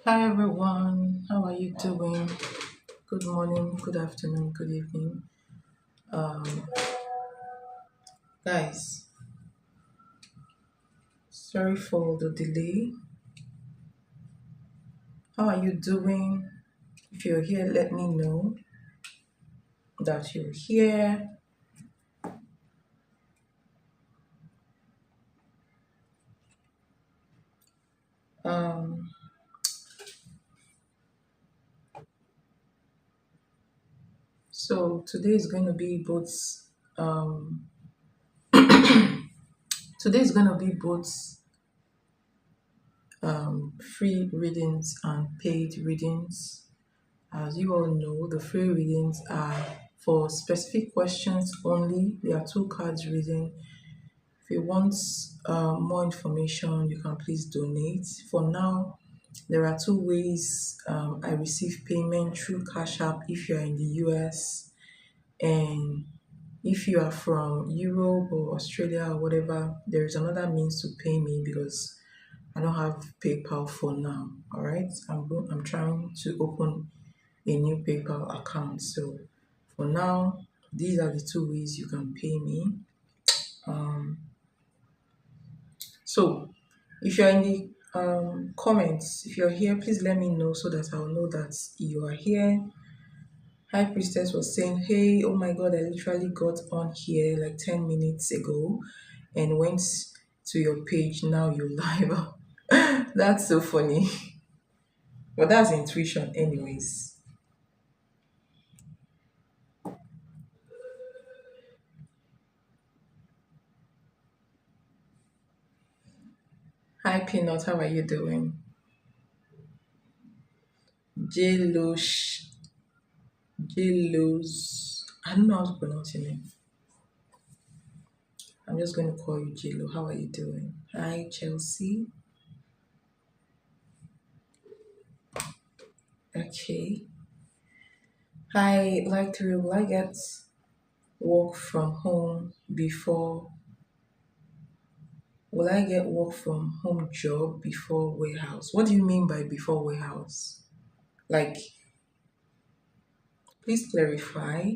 Hi everyone, how are you doing? Good morning, good afternoon, good evening. Um, Guys, sorry for the delay. How are you doing? If you're here, let me know that you're here. Um, so today is going to be both. Um, Today is going to be both free readings and paid readings. As you all know, the free readings are for specific questions only. There are two cards reading. If you want more information, you can please donate. For now, there are two ways I receive payment through Cash App if you are in the US, and if you are from Europe or Australia or whatever, there is another means to pay me because I don't have PayPal for now. All right, I'm trying to open a new PayPal account. So for now, these are the two ways you can pay me. Um, so if you're in the comments, if you're here, please let me know so that I'll know that you are here. High Priestess was saying, hey, oh my God, I literally got on here like 10 minutes ago and went to your page. Now you're live. That's so funny. But that's intuition, anyways. Hi, Peanut, how are you doing? J-Lo, J-Lo's, I don't know how to pronounce your name. I'm just going to call you J-Lo. How are you doing? Hi, Chelsea. Okay. Hi, like to will I get work from home before will I get work from home job before warehouse? What do you mean by before warehouse? Like, please clarify.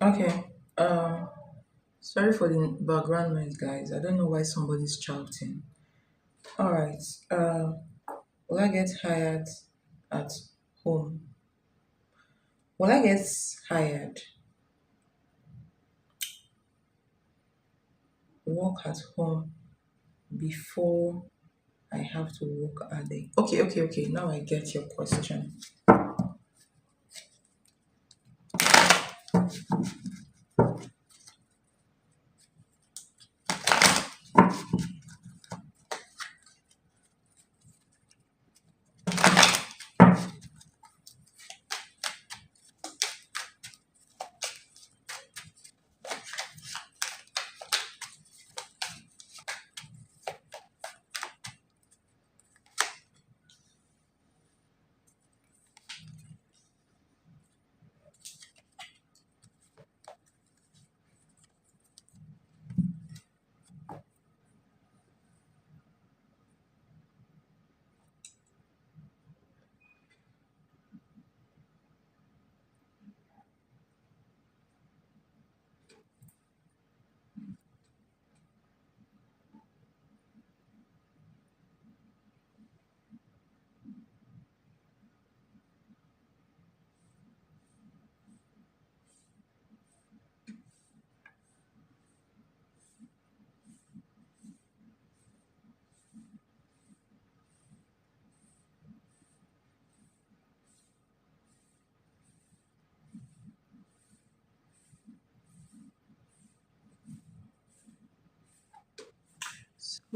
Okay. Um, Sorry for the background noise, guys. I don't know why somebody's shouting. All right. Will I get hired at home? Will I get hired work at home before I have to work at the? Okay. Now I get your question.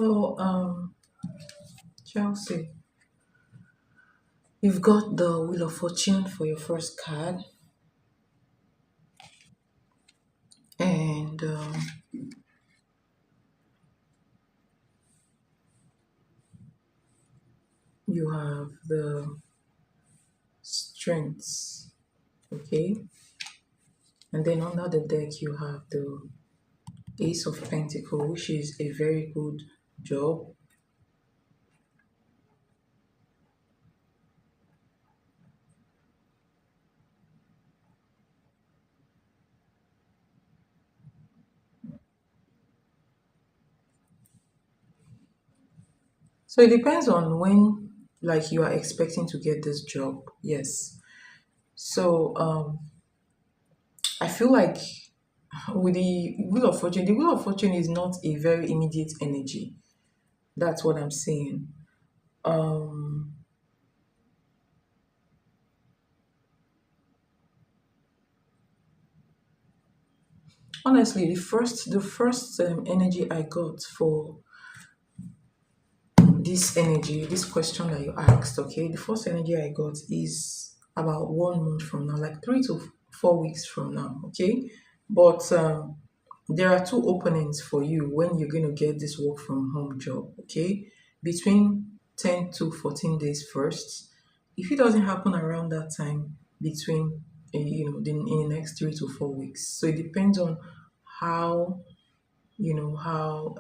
Well, Chelsea, you've got the Wheel of Fortune for your first card, and you have the Strengths, okay? And then under the deck, you have the Ace of Pentacle, which is a very good job. So it depends on when, like, you are expecting to get this job. Yes. So I feel like with the Wheel of Fortune is not a very immediate energy. That's what I'm saying. Um, Honestly, the first energy I got for this energy, this question that you asked, okay, the first energy I got is about 1 month from now, like 3 to 4 weeks from now, okay. But there are two openings for you when you're going to get this work from home job, okay, between 10 to 14 days first. If it doesn't happen around that time, between in the next 3 to 4 weeks, so it depends on how how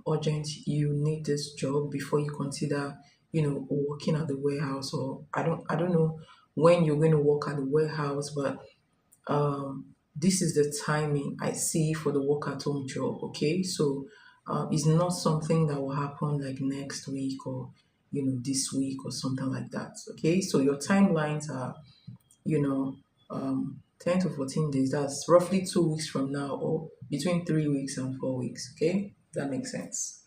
urgent you need this job before you consider working at the warehouse. Or I don't know when you're going to work at the warehouse, but this is the timing I see for the work at home job, okay. So it's not something that will happen like next week, or this week or something like that, okay. So your timelines are, you know, 10 to 14 days. That's roughly 2 weeks from now, or between 3 weeks and 4 weeks. Okay, that makes sense.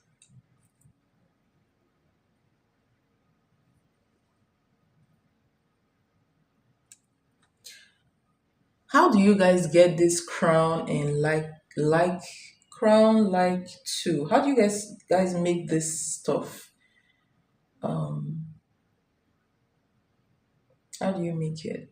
How do you guys get this crown and like crown like two? How do you guys make this stuff? Um, how do you make it?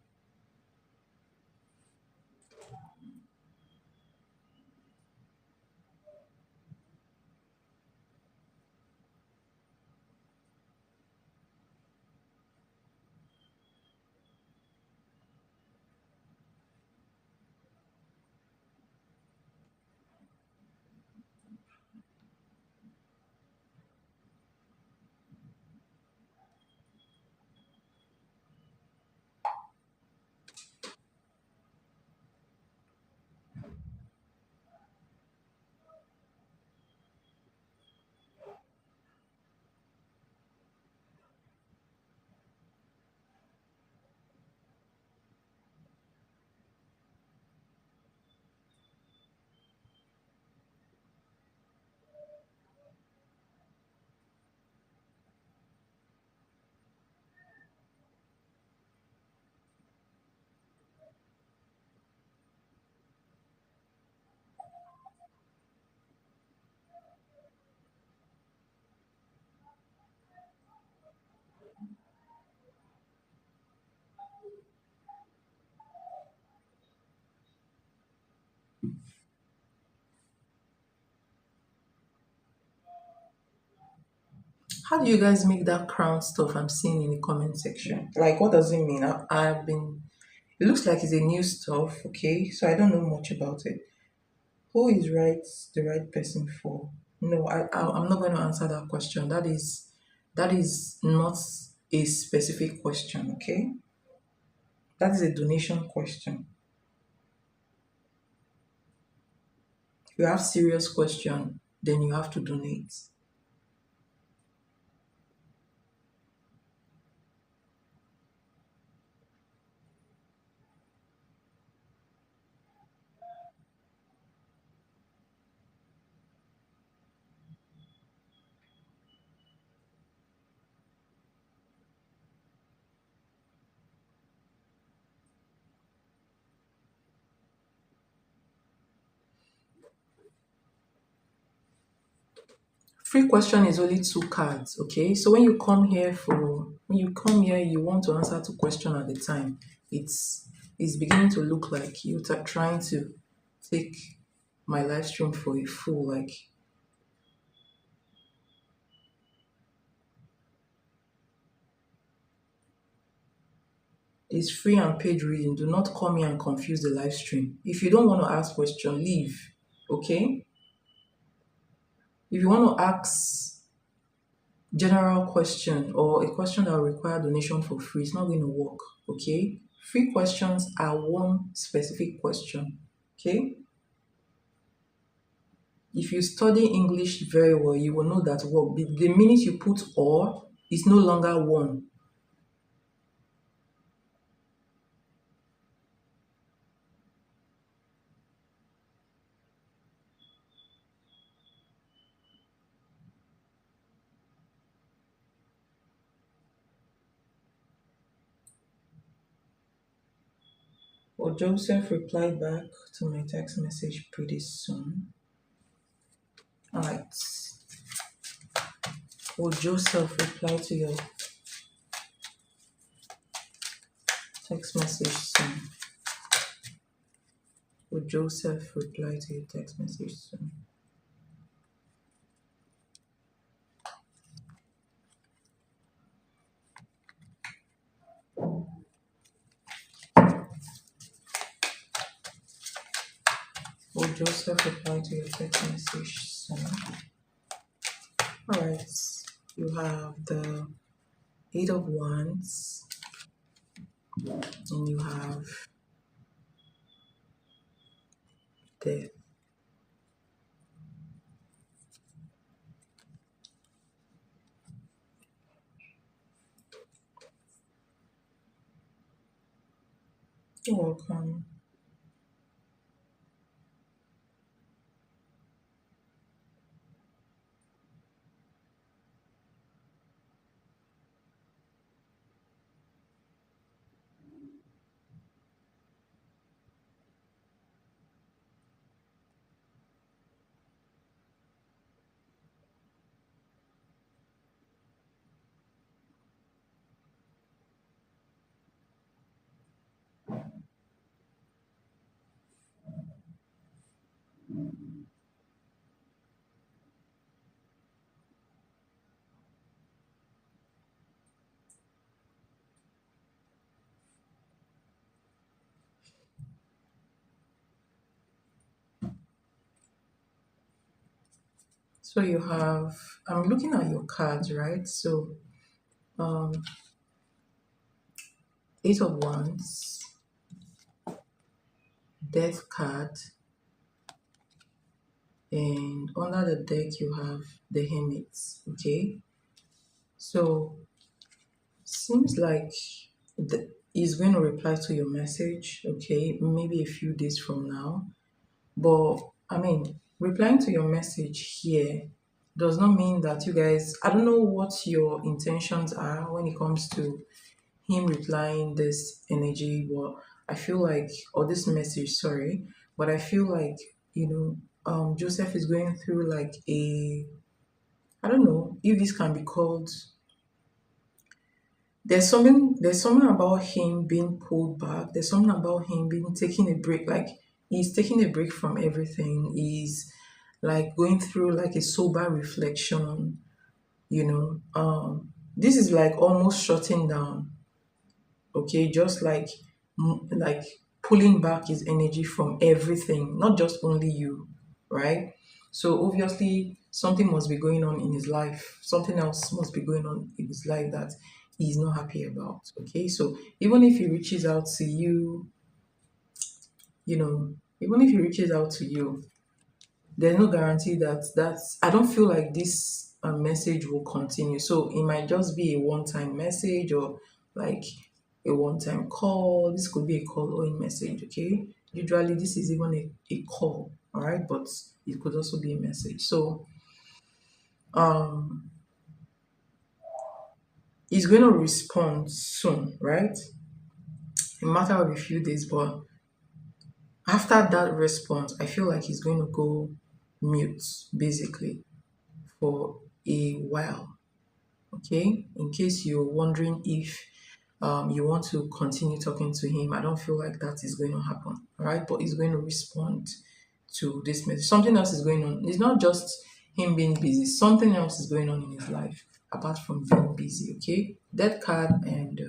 How do you guys make that crown stuff I'm seeing in the comment section? Like, what does it mean? I've been. It looks like it's a new stuff. Okay, so I don't know much about it. Who is the right person for? No, I'm not going to answer that question. That is not a specific question, okay. That is a donation question. If you have serious question, then you have to donate. Free question is only two cards, okay? So when you come here, you want to answer two questions at a time. It's beginning to look like you're trying to take my live stream for a fool. Like, it's free and paid reading. Do not come here and confuse the live stream. If you don't want to ask question, leave. Okay? If you want to ask general question or a question that will require donation for free, it's not going to work. Okay? Free questions are one specific question. Okay? If you study English very well, you will know that what the minute you put or, it's no longer one. Or Joseph replied back to my text message pretty soon. Alright. Will Joseph reply to your text message soon? Will Joseph reply to your text message soon? Will Joseph reply to your text message soon? Alright. You have the Eight of Wands and you have Death. You're welcome. So you have, I'm looking at your cards, right? So, um, Eight of Wands, Death card, and under the deck you have the Hermit. Okay, so seems like he's going to reply to your message. Okay, maybe a few days from now. But I mean, replying to your message here does not mean that you guys. I don't know what your intentions are when it comes to him replying this energy, but I feel like, or this message, sorry, but I feel like, Joseph is going through like I don't know if this can be called, there's something about him being pulled back. There's something about him being taking a break. Like, he's taking a break from everything. He's like going through like a sober reflection, this is like almost shutting down. Okay, just like pulling back his energy from everything, not just only you, right? So obviously something must be going on in his life, something else must be going on in his life that he's not happy about. Okay, so even if he reaches out to you, you know even if he reaches out to you, there's no guarantee that's I don't feel like this message will continue. So it might just be a one-time message, or like a one-time call. This could be a call or a message. Okay, usually this is even a call, all right, but it could also be a message. So um he's going to respond soon, right? A matter of a few days, but after that response I feel like he's going to go mute, basically, for a while. Okay, in case you're wondering if you want to continue talking to him, I don't feel like that is going to happen. All right, but he's going to respond to this message. Something else is going on. It's not just him being busy, something else is going on in his life apart from being busy. Okay, death card and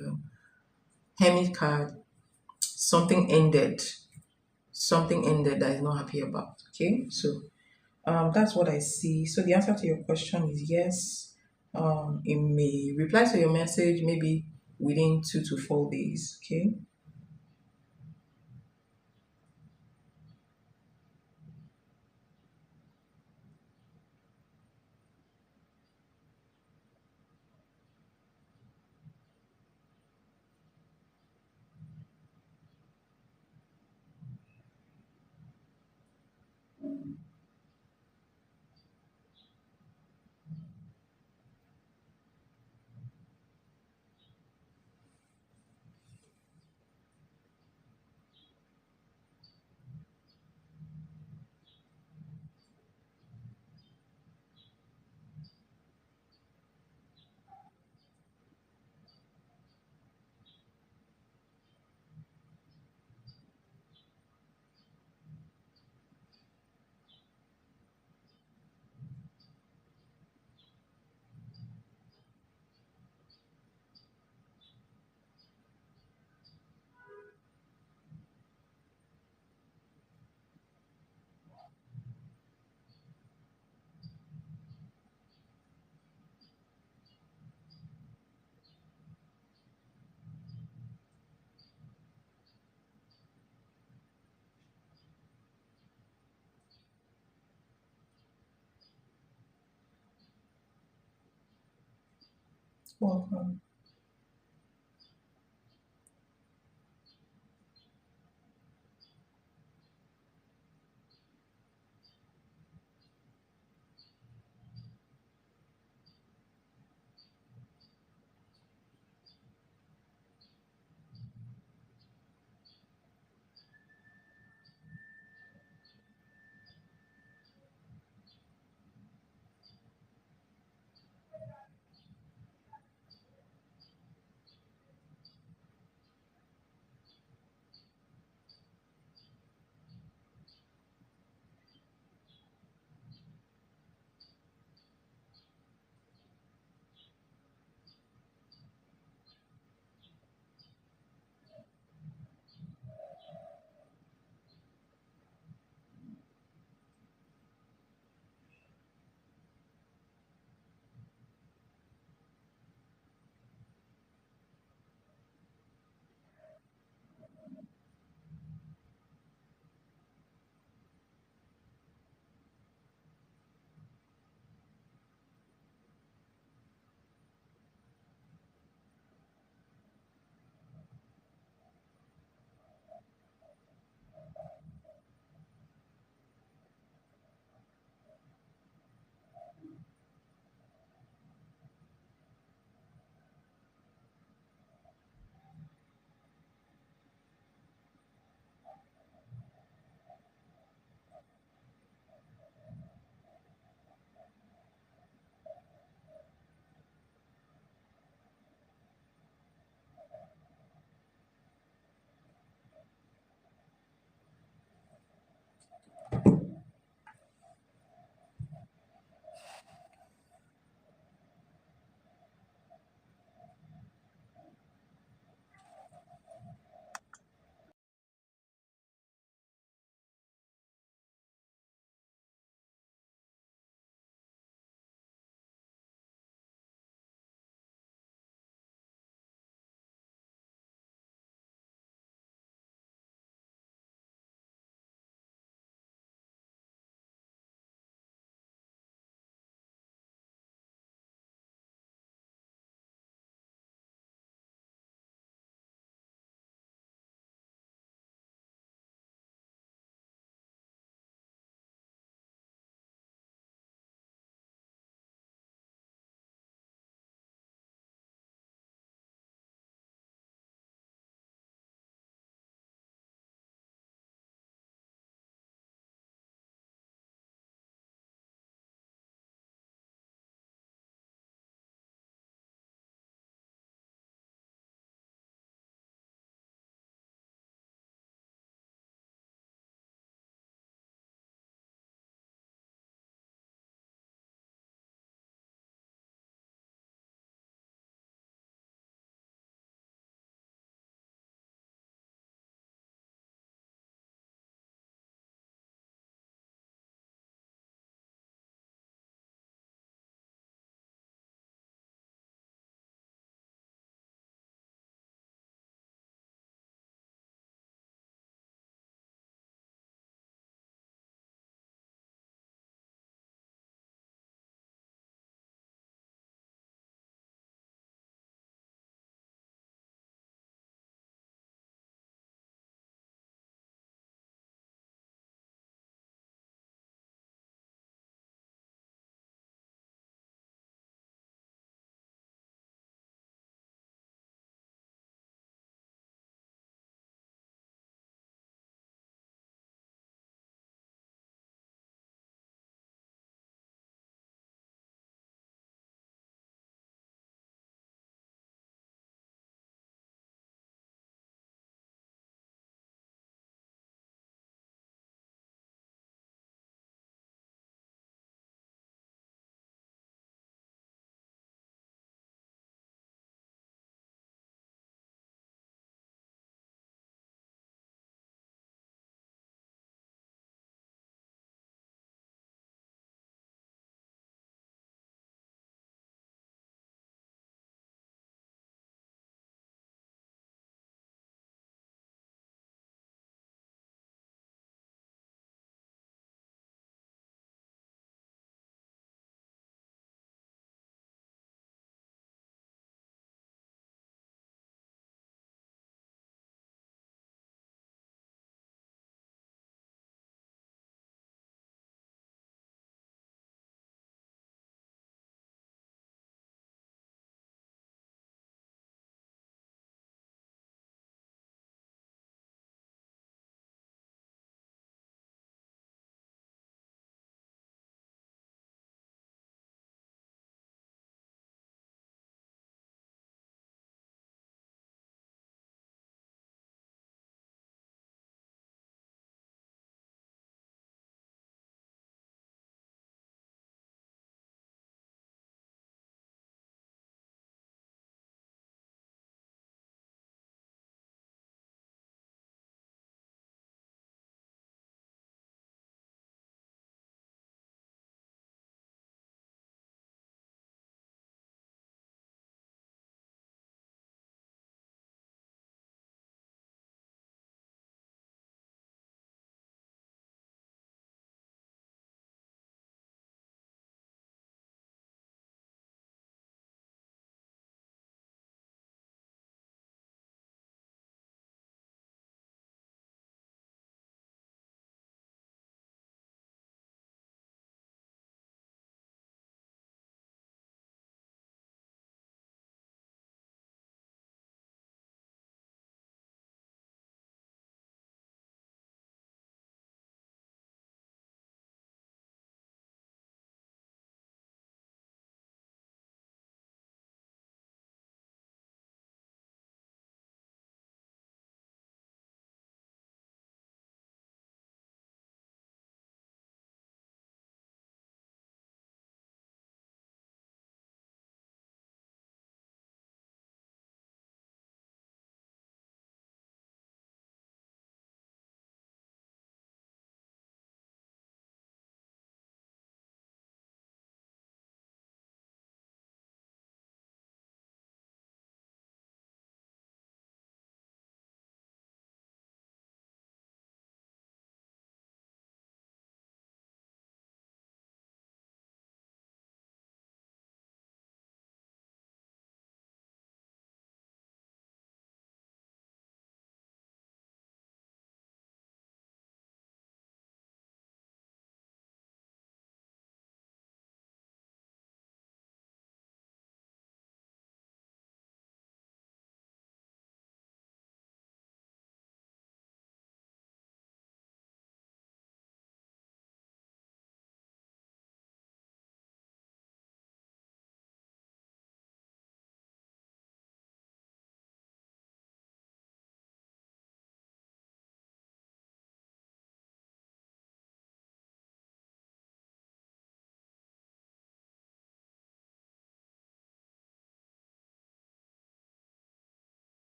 hermit card, something ended, something ended that he's not happy about. Okay, so that's what I see. So the answer to your question is yes. It may reply to your message maybe within 2 to 4 days. Okay. Welcome.